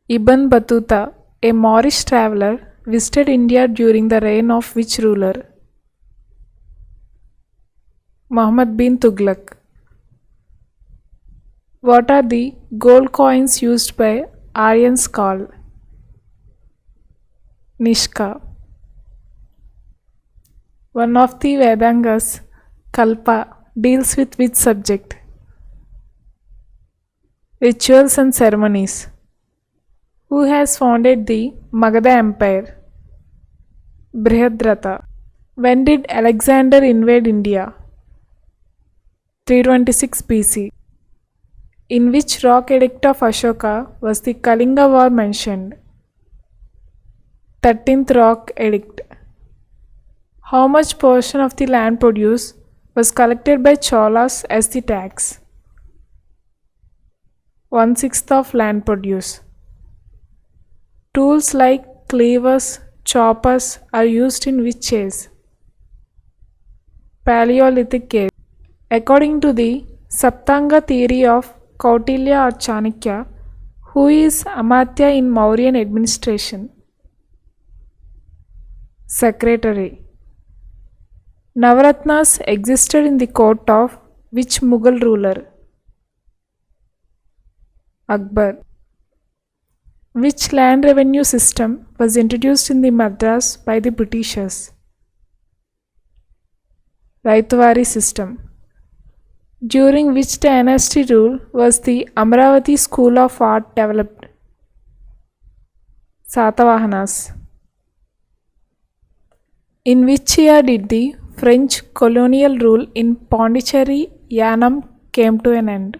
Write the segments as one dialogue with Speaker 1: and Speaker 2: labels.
Speaker 1: Ibn Battuta, a Moorish traveller, visited India during the reign of which ruler? Muhammad bin Tughlaq. What are the gold coins used by Aryans called? Nishka. One of the Vedangas, Kalpa, deals with which subject? Rituals and ceremonies. Who has founded the Magadha Empire? Brihadratha. When did Alexander invade India? 326 BC. In which rock edict of Ashoka was the Kalinga War mentioned? 13th Rock Edict. How much portion of the land produce was collected by Cholas as the tax? 1/6 of land produce. Tools like cleavers, choppers are used in which age? Paleolithic age. According to the Saptanga theory of Kautilya or Chanakya, who is Amatya in Mauryan administration? Secretary. Navaratnas existed in the court of which Mughal ruler? Akbar. Which land revenue system was introduced in the Madras by the Britishers? Raitwari system. During which dynasty rule was the Amravati School of Art developed? Satavahanas. In which year did the French colonial rule in Pondicherry, Yanam came to an end?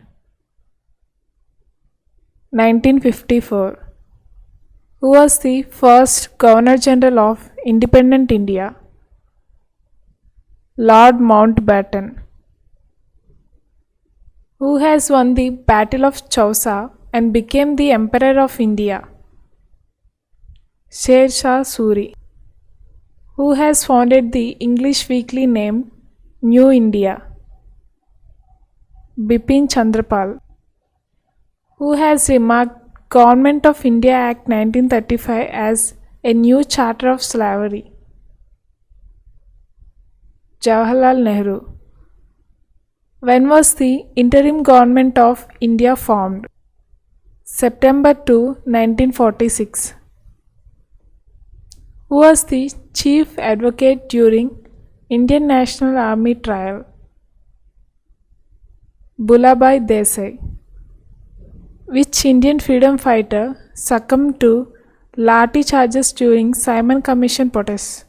Speaker 1: 1954. Who was the first Governor General of independent India? Lord Mountbatten. Who has won the Battle of Chausa and became the Emperor of India? Sher Shah Suri. Who has founded the English weekly named New India? Bipin Chandrapal. Who has remarked Government of India Act 1935 as a new charter of slavery? Jawaharlal Nehru. When was the interim government of India formed? September 2, 1946. Who was the chief advocate during Indian National Army trial? Bhulabhai Desai. Which Indian freedom fighter succumbed to lathi charges during Simon Commission protests?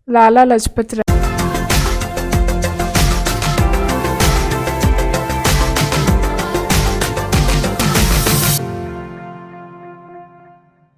Speaker 1: Lala Lajpat Rai.